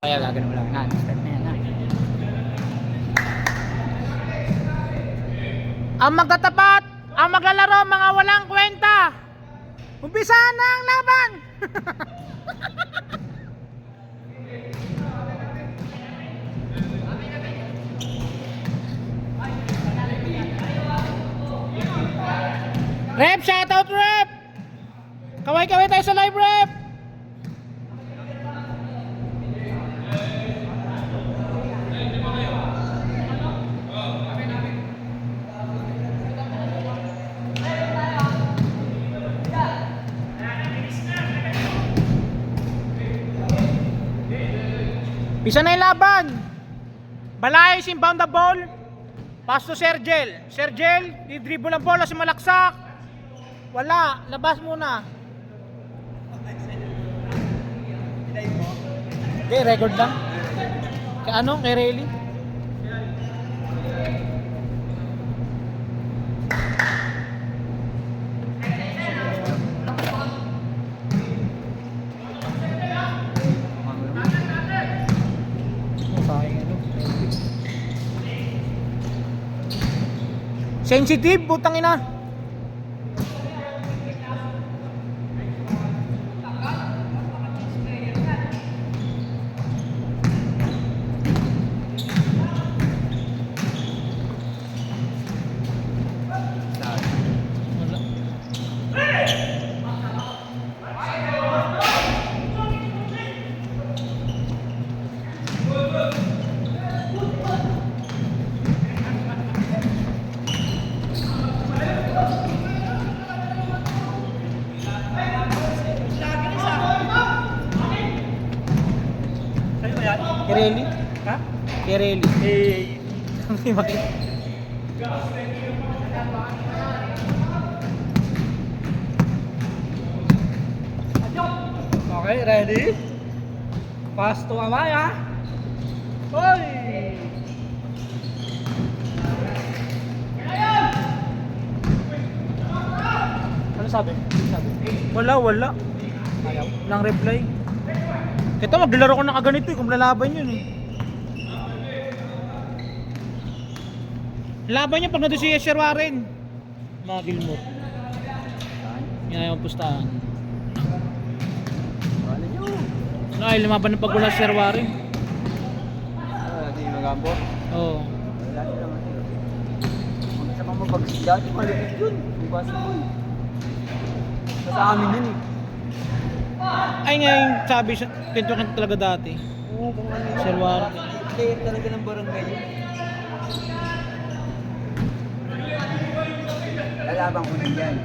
Kaya gagano mo lang na. Start na yan ha. Ang magtatapat, ang maglalaro, mga walang kwenta. Umpisa na ang laban. Rep, shoutout Rep. Kaway-kaway tayo sa live Rep. Bisa na yung laban. Balay, inbound the ball. Pass to Sergel. Sergel, di-dribble ang bola sa malaksak. Wala, labas muna. Okay, record lang. Kay ano? Kay Rayleigh. Sensitive, butang ina. Kireli? Ha? Kireli. Okay, ready? Pass to Amaya. Hoy! Ano sabi? Wala. Ayaw. Lang reply. Ito maglalaro ko na kaganito kung lalaban yun eh. Laban niya pag nandun si Yesher Warren. Mga Gilmore. Yan ay pustahan. Ano nyo? Ano ay lumaban ng pagwala si Yesher Warren. Di magambo? Oo. Wala nyo naman sila. Kung isa pang mapagsigla, di malapit yun. Di ba sa boy? Sa amin yun eh. Ay ngayon sabi siya, pinto talaga dati. Oo, kung ano yun. Sir Warren. Player talaga ng barangay yun. Lalaban ko na yan.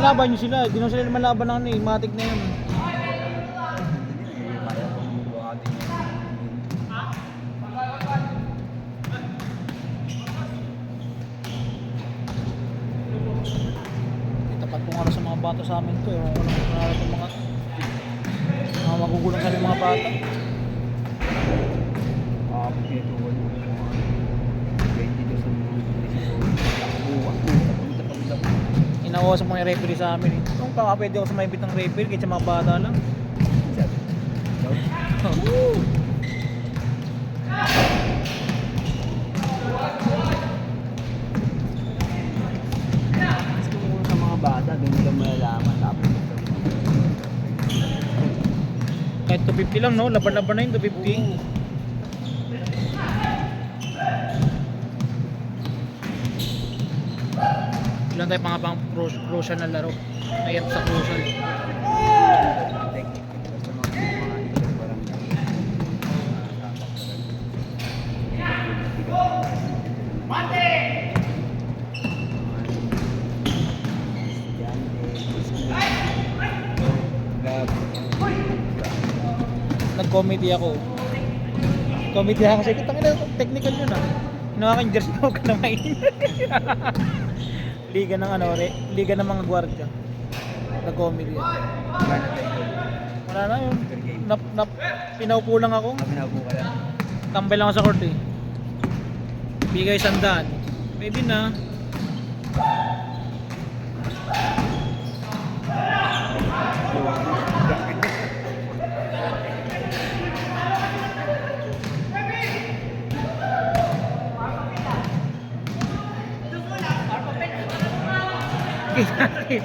Laban niyo sila, di na sila lumalaban ng ano eh, matik na yun. Tapat ko nga sa mga bata sa amin to eh. Walang nangarap ng mga magugulang sa mga bata. Ito ko yung 22 sa Inawa sa mga referee sa amin eh. Kung pwede ako sa maibit ng referee kahit sa mga bata lang. Gusto mo sa mga bata, doon nila malalaman. Tapos Kahit 250 lang no, laban-laban na yun 250. Ilan tayo mga pang crucial na laro. Mayat sa crucial. Nag-comedy ako. Comedy ako kasi tangina technical yun ah. Hinawa kang jersey mo ka na main. Liga ng ano, liga ng mga gwardiya. Nag-comedy ako. Wala na yun. Pinaupo lang ako. Pinaupo ka lang. Tambay lang ako sa court eh. Bigay 100. Maybe na. Takip-takip.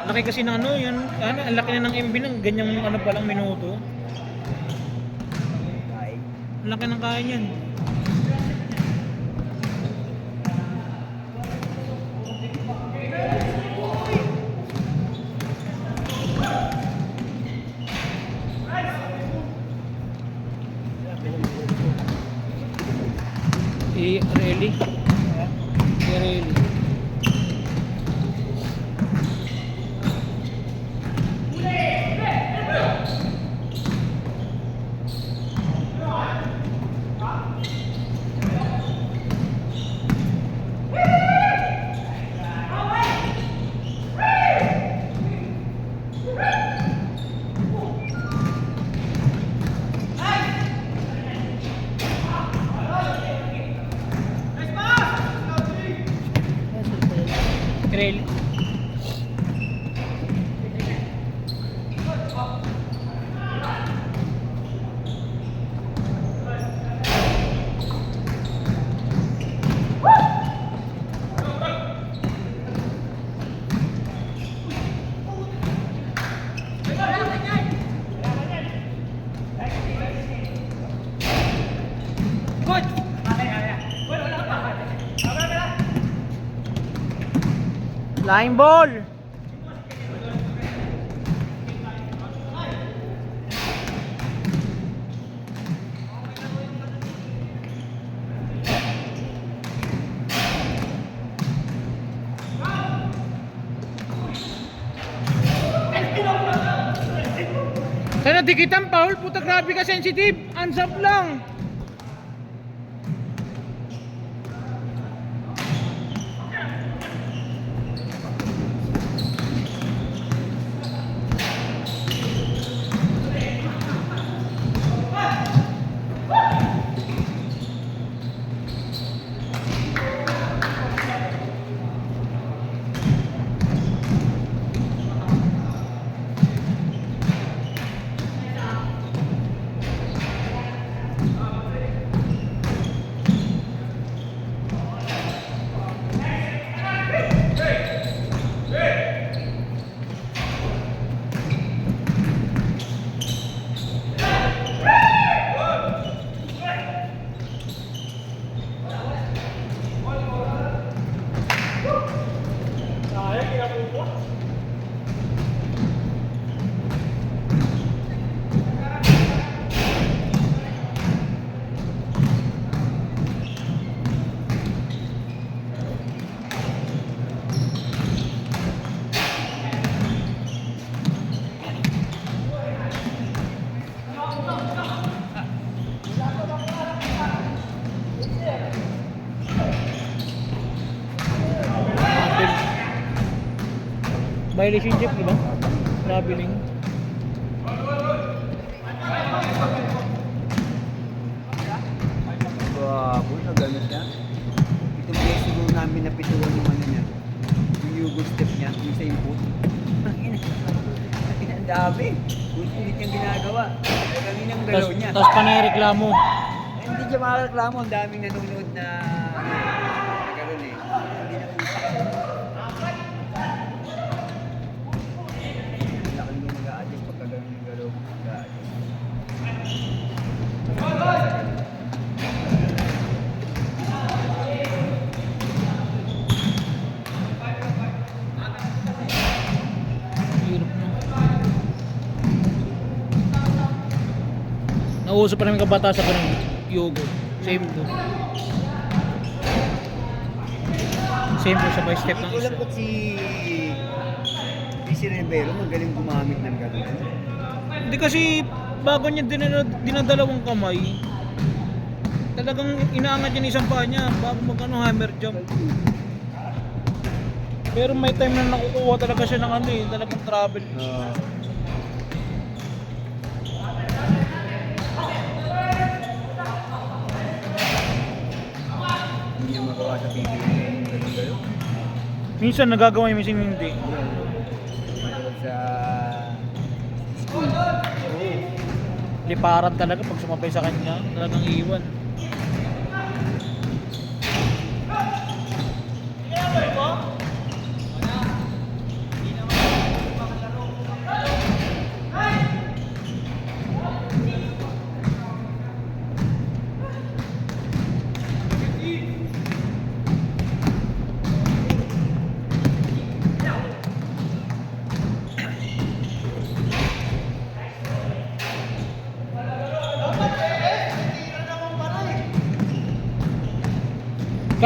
Laki kasi ng ano, yun, ano, ang laki na ng MB ng ganyang ano palang minuto. Ay, Ang laki ng kaya niyan. Really? Really? Really? Flying ball. Sana dikitan Paul, puta grabe ka sensitive. Ansap lang. Violation check, di ba? Traveling. bago, nagamit niya. Itong beses siguro namin napituan yung ano niya. Yung yugo step niya, yung sa input. Ang dami. Ulit niyang ginagawa. Kaninang galaw niya. Tapos panay-reklamo. Hindi siya makareklamo. Ang daming nanonood na gano'n eh. Hindi na laki niya nag-a-adjust pagka gano'n yung galaw. Nag-a-adjust. Hirap na. Nauuso pa namin kabata sa ganun yoga. Same to. Same to sabay step ng Hindi ko isa. alam ba't si Rivero magaling gumamit ng gano'n. Hindi kasi bago niya dinadalawang kamay, talagang inaangat niya isang paa niya bago mag hammer jump. Pero may time na nakukuha talaga siya ng ano eh, talagang travel. Hindi niya magawa sa PBA yung gano'n. Minsan nagagawa niya, minsan hindi. Matulad sa school. Liparan talaga pag sumabay sa kanya, talagang iwan.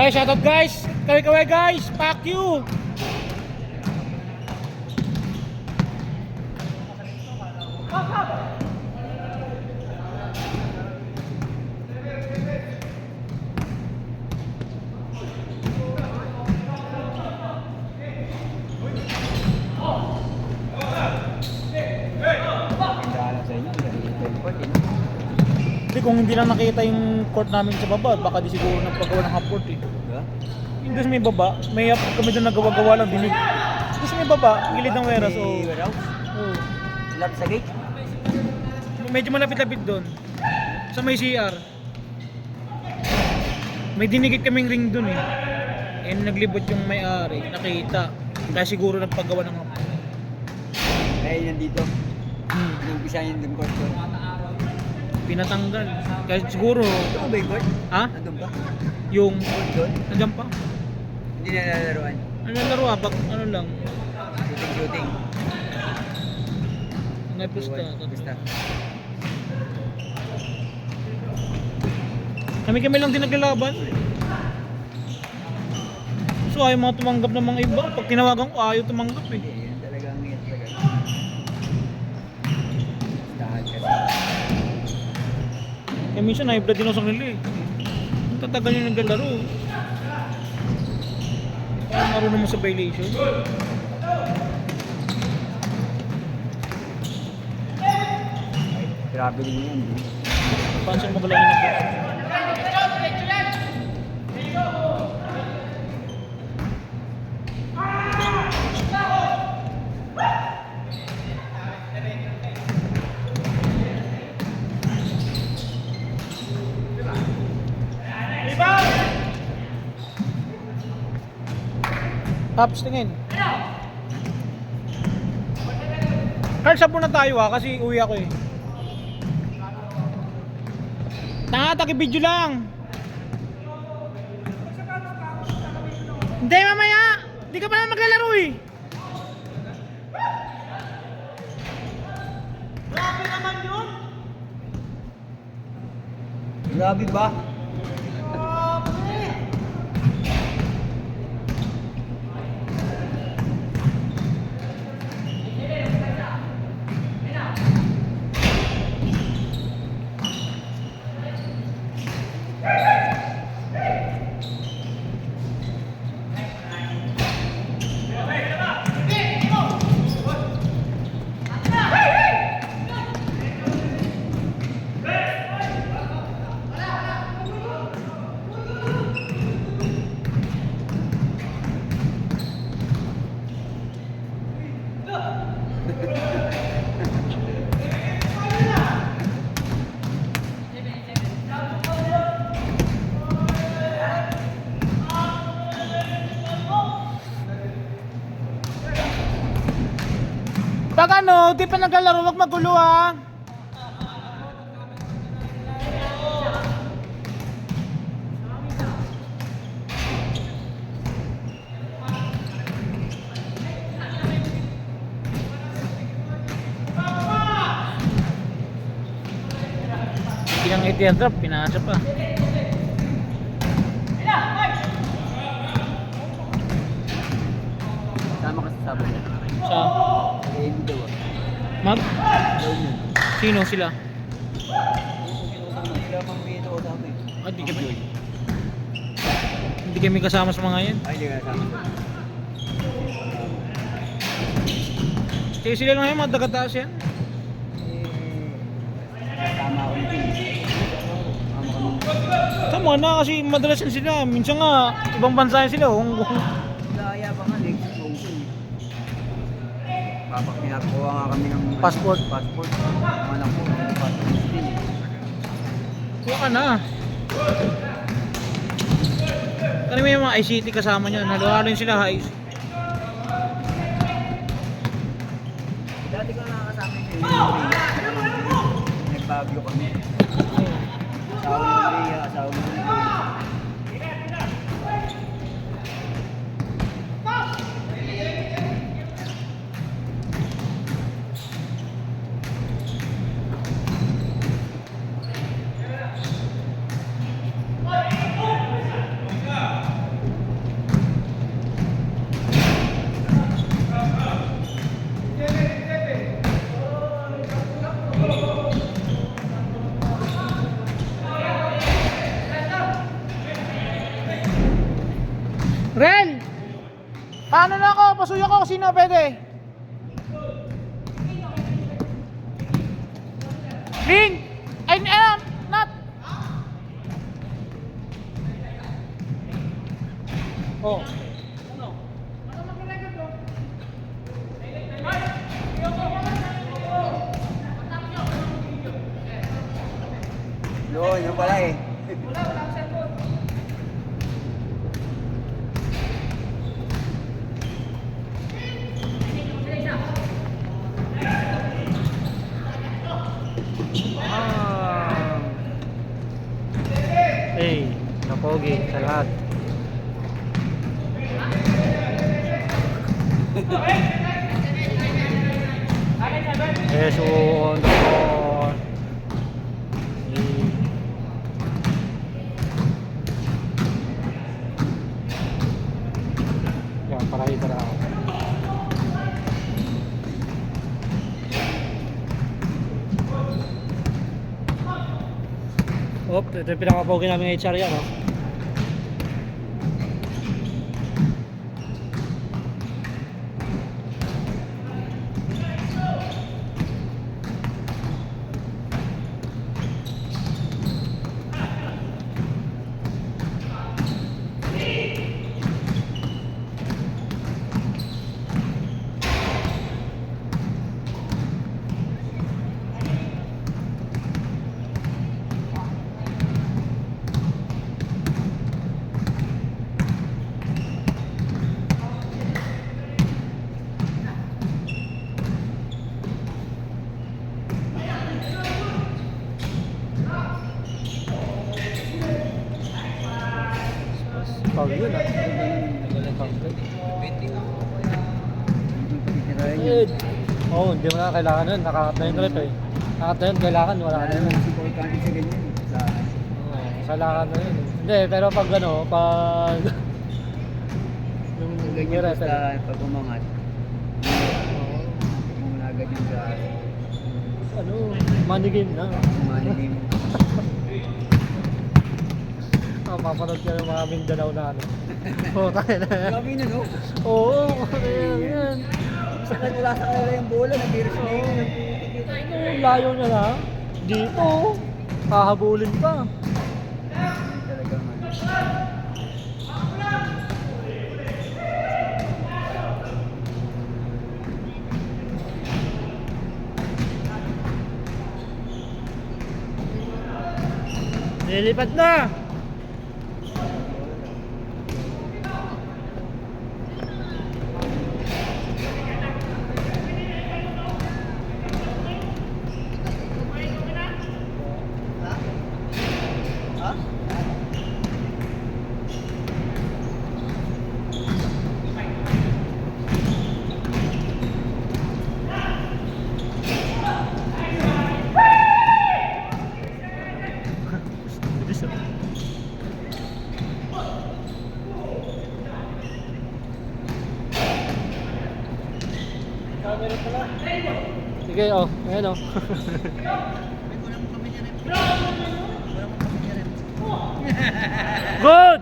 Guys, shoutout guys. Kaway-kaway guys. Fuck you. Magandaan sa inyo. Teleport, eh. Hindi, kung hindi lang nakita yung court namin sa baba, baka di siguro nagpagawa ng half court eh. Diba? Yung doon sa may baba, may kami doon nagawa-gawa lang dinig. Doon sa may baba, gilid ng wera, so... May warehouse? Oh, Lab sa gate? medyo malapit-lapit doon. Sa may CR. May dinigit kaming ring doon eh. And naglibot yung may-ari, nakita. Kaya siguro nagpagawa ng half court. Kaya yan dito. Inumpisa yung dun court ko. Pinatanggal. Kaya siguro, Ito ba yung court? ha? Nandun ba? Yung, Court doon? nandiyan pa. Hindi na nalalaroan. Ano laro ah, bak, ano lang. Shooting. Ngay pusta. Basta. Kami lang din naglalaban. So ayaw mga tumanggap ng mga iba. Pag tinawagan ko, ayaw tumanggap eh. Hindi, yan talaga ang yan talaga. Tahan kasi. Kaya minsan na-blood din ako sa kanila eh. Ang tatagal yung naglalaro. Parang marunong mo sa violation. Grabe din yan. Pansin mo ba lang yun ako? Pops, tingin. Carl, sabo na tayo kasi uwi ako eh. Tanga, taki-video lang. Hindi, mamaya. Hindi ka pa naman maglalaro eh. Grabe naman yun. Grabe ba? Pag ano, di pa naglalaro, wag magulo ah. Pinang ATM drop, pinasa pa. Sama ka sa sabon niya. Sa Eh, hindi daw ah. mag? Daw yun. Sino sila? Sila mamimino ko sa amin. Ah, di kami kasama sa mga yan. Ay, hindi ka nasama doon. Kaya sila lang yung mga dagataas yan. Tama ako yung team. Tama kami. Tama na kasi madalas yan sila. Minsan nga, ibang bansa yan sila. Daya pa nga, next promotion. Papak pinakuha nga kami ng Passport. Passport. Ang anak ko, may passport din. Kuha ka na. Kanina may mga ICT kasama niya. Nalawarin sila ha. Dati ko nakakasama yung nagbagyo kami. Asawa ni Maria, asawa ni Maria. sino pwede? Link! Ay, not! Oh. Yun pala eh. Hey, napogi sa lahat. Yes, on the floor. Hey. Yan, para ako. Op, ito yung pinakapogi namin HR yan, oh. Foul yun, ah. Nagalang foul. Yun. Oo, hindi mo na kailangan nun. Nakakat na yung trip eh. Nakakat na yun, kailangan, wala ka na yun. Importante sa ganyan. Sa Oo, kailangan na yun. Hindi, pero pag ano, pag... yung ganyan ref, basta pag umangat. oo. Muna agad yung sa Ano, money game na. money mo. Mapapanood ka ng mga Mindanao na ano. Oo, tayo na yan. Grabe na no? Oo, ayan, yan. Sa wala sa kanila yung bola, nag-iris na yun. Ano, layo niya na. Dito, hahabulin pa. Talaga man. Nililipat na! Sige, oh, ayan oh. Good!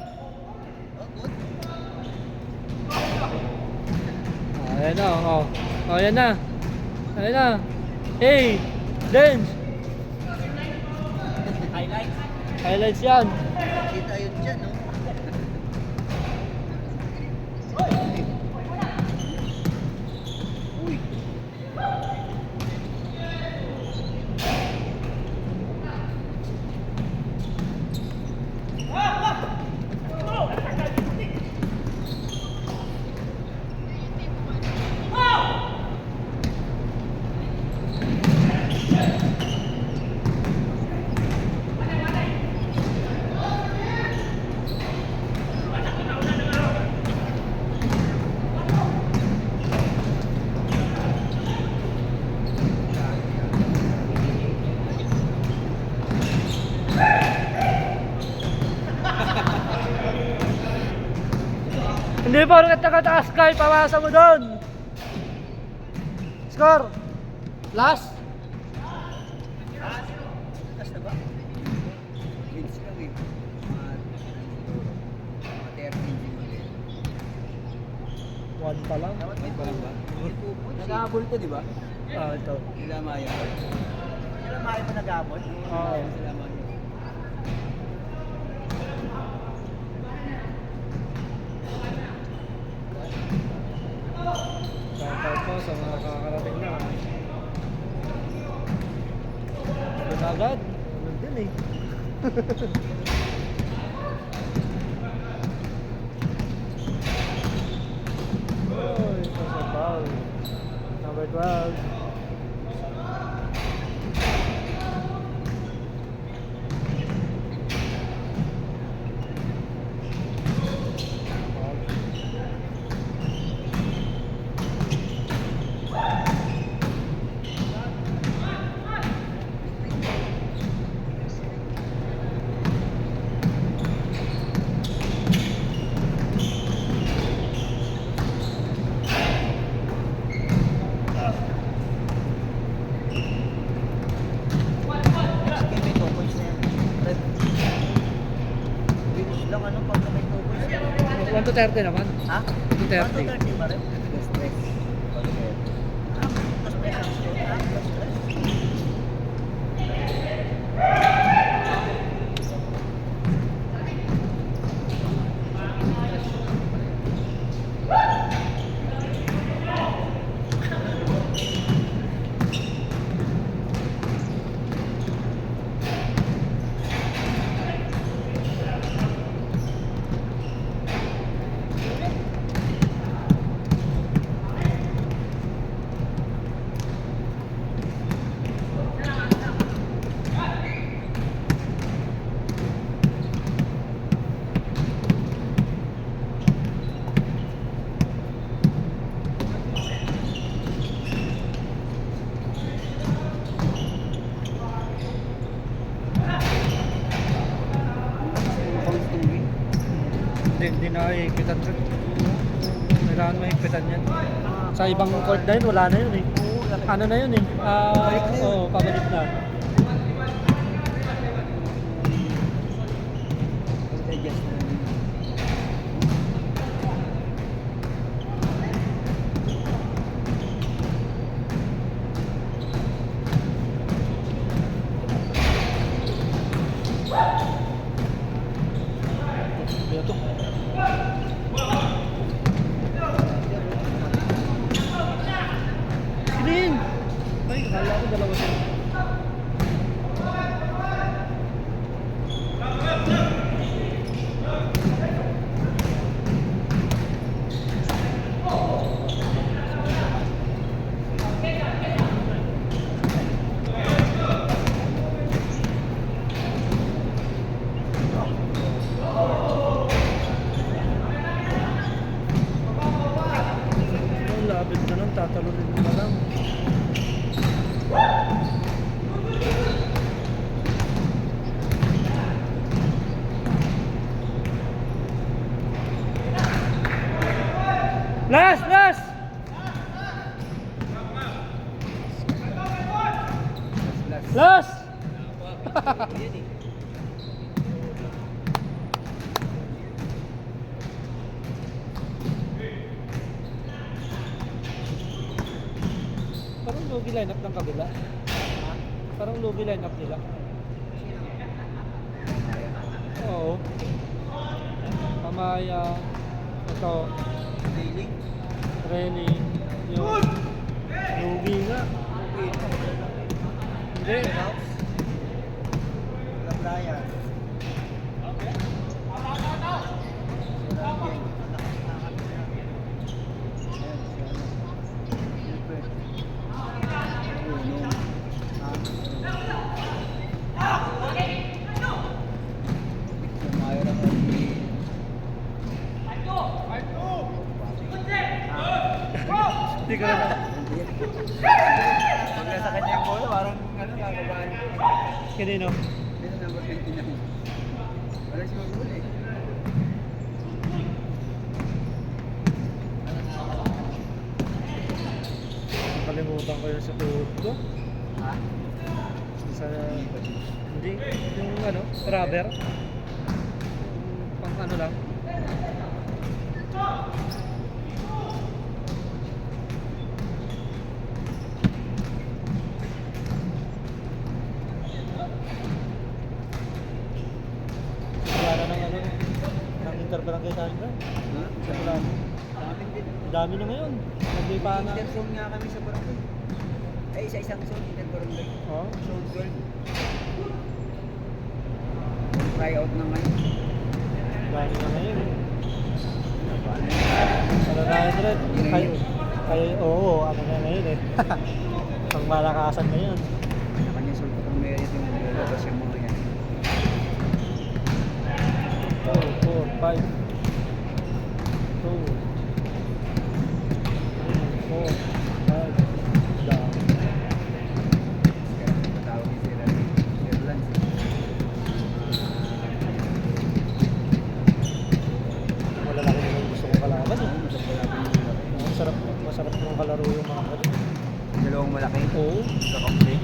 Oh, ayan na, oh. Oh, ayan na. Ayan na. Hey, dance. Highlights yan. Kita yun dyan, no? Hindi pa rin nakataas kay pamasa mo doon. Score. Last. Last na ba? Leads lang eh. Mga 13 din ulit. 1 pa lang. Parang ba? Nag-aabol ka, di ba? Ah, ito. Sila Maya. Sila Maya pa nag-abot? Oo. Sila Maya. Shoutout po sa mga kakarating na. Doon agad. Ano din eh. Oh, ito sa foul. Number 12. Kaya may 2 points na yan. Red. Finish lang ano pag may 2 points na. 1 to 30 naman. Ha? 230. 1-30 pa rin. Plus stress. Plus stress ang score. Plus stress. Hindi na ikitan ko. Kailangan mahigpitan yan. Sa ibang court na yun, wala na yun eh. Ano na yun eh? Pabalik na. Adjust na. Ito. Green! Ay, kala ko dalawa sila. Oh, labit na lang, tatalunin mo na lang. Last! Last! Last! Parang lugi line up ng kabila. Parang lugi line up nila. Oo. Pamaya. Ito. Daily. Rene. Yung lugi nga. Hindi. Wala Brian. Hindi ko na. Pag nasa kanya yung bola, parang ano, kakabahan. Kanino? Dito number 29. Wala siya mag-bola eh. Nakalimutan ko yun sa tuhod ko. Ha? Sa... Hindi. Yung ano, rubber. Yung pang ano lang. barangay tayo bro. Ha? Sa Bulamo. Sa amin din. Ang dami na ngayon. Naglipa na. Interzone nga kami sa barangay. Ay, isa-isang zone, interbarangay. Oh. Zone 12. Try out na ngayon. Dami na ngayon. Ano na yun rin? Oo, ano na ngayon eh. Pang malakasan ngayon. Kanya sulto kung meron yung lalabas yung mga yan. 2, 4, 5. 2. 4, 5. Dami. Kaya matawag yung sila. Sirlans. Malalaki naman gusto kong kalaban eh. Masarap yung Masarap ng kalaro yung mga ganun. dalawang malaki. Oo. Kakampi.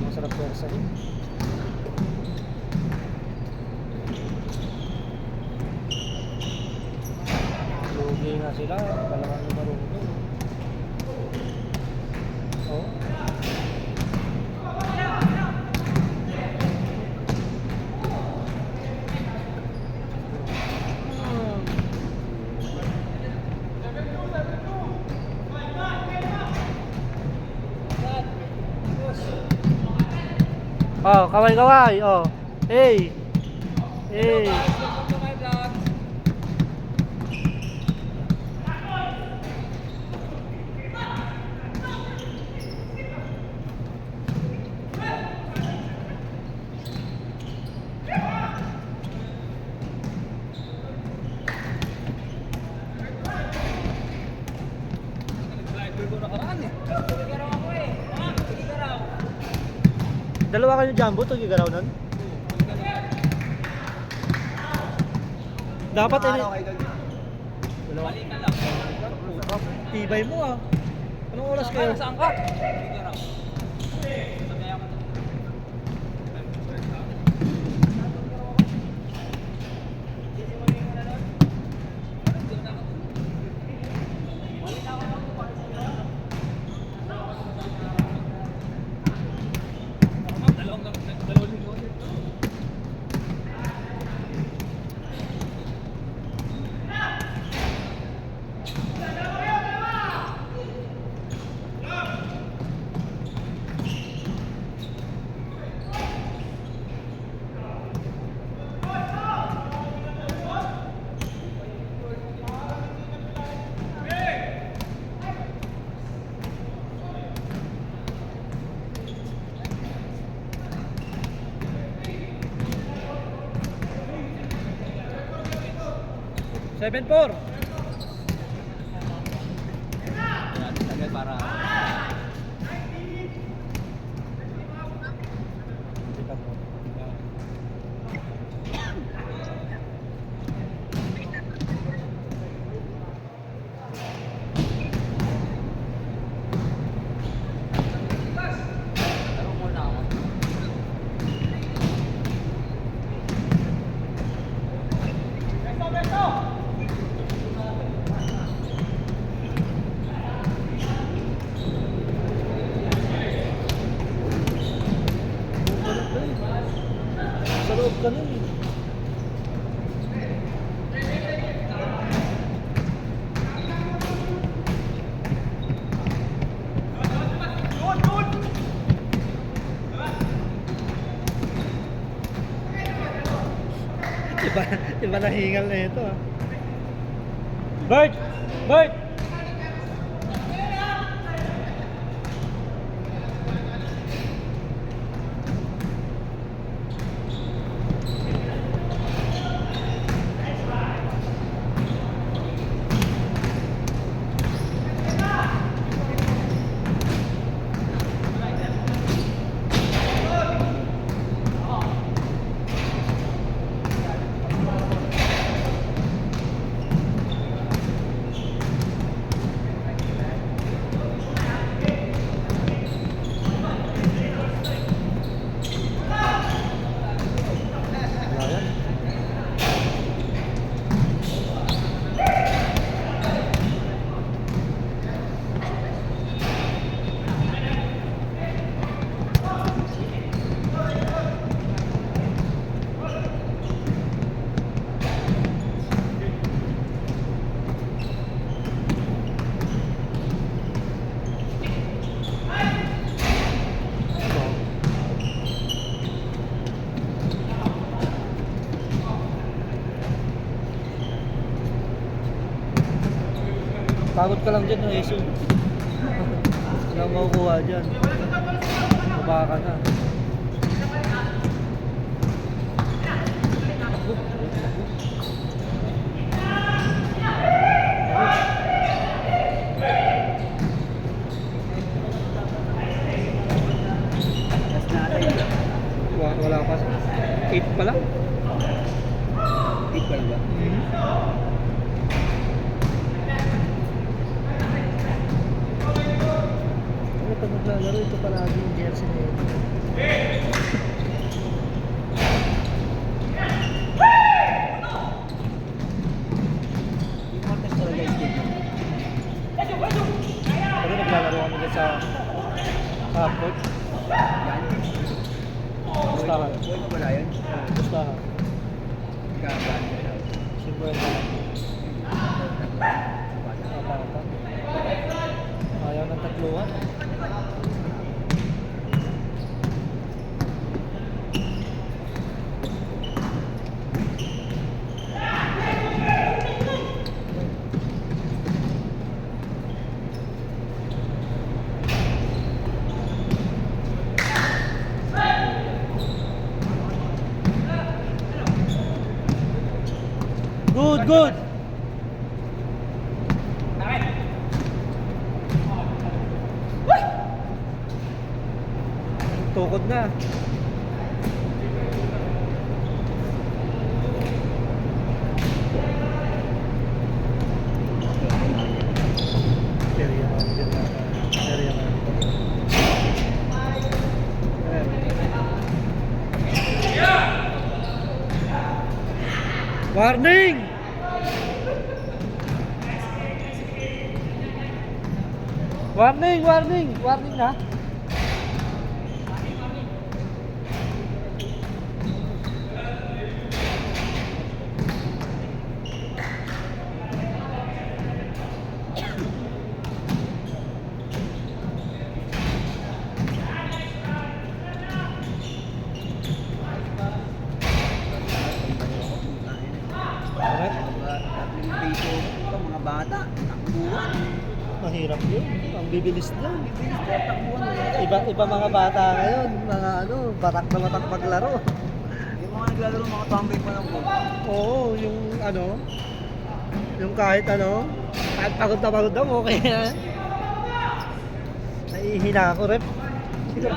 Masarap pwersa din. Lugi nga sila, dalawang numero doon. Oh. Oh, kaway-kaway. Oh. Hey. Hey. Dalawa kayo jumbo to gigaraw nun? Dapat ini. Dalawa. Tibay mo ah. Anong oras kayo? Saan ka? Seven four. Para Sa loob ka nun eh. Iba na hingal na ito ah. Bert! Bert! Pagod ka lang dyan, no, Yeso. Walang makukuha dyan. Baba ka na. Last natin. Wala pa. 8 pa lang. Hit pa lang ba? Ano pag naglalaro, ito palagi yung jersey na yun. Yung Martes talaga yung schedule. Pero naglalaro kami dyan sa half-court. Yan. Gustahan. Buhay pa pala yun. Gustahan. Kagaan ko siya. 50 lang. Bata. Ayaw ng tatluhan. Good. Tukod na. Area manager na. Area manager. Warning! Warning na. Alright. Tatlong piso. Ito, mga bata. Takbuhan. Mahirap yun. Ang bibilis dyan. Bibilis na takbuhan. Iba mga bata ngayon, mga batak na batak maglaro. Yung mga naglalaro, mga tambay pa lang po. Oo, yung kahit pagod na okay na. Nahihina ako, rep. Sige.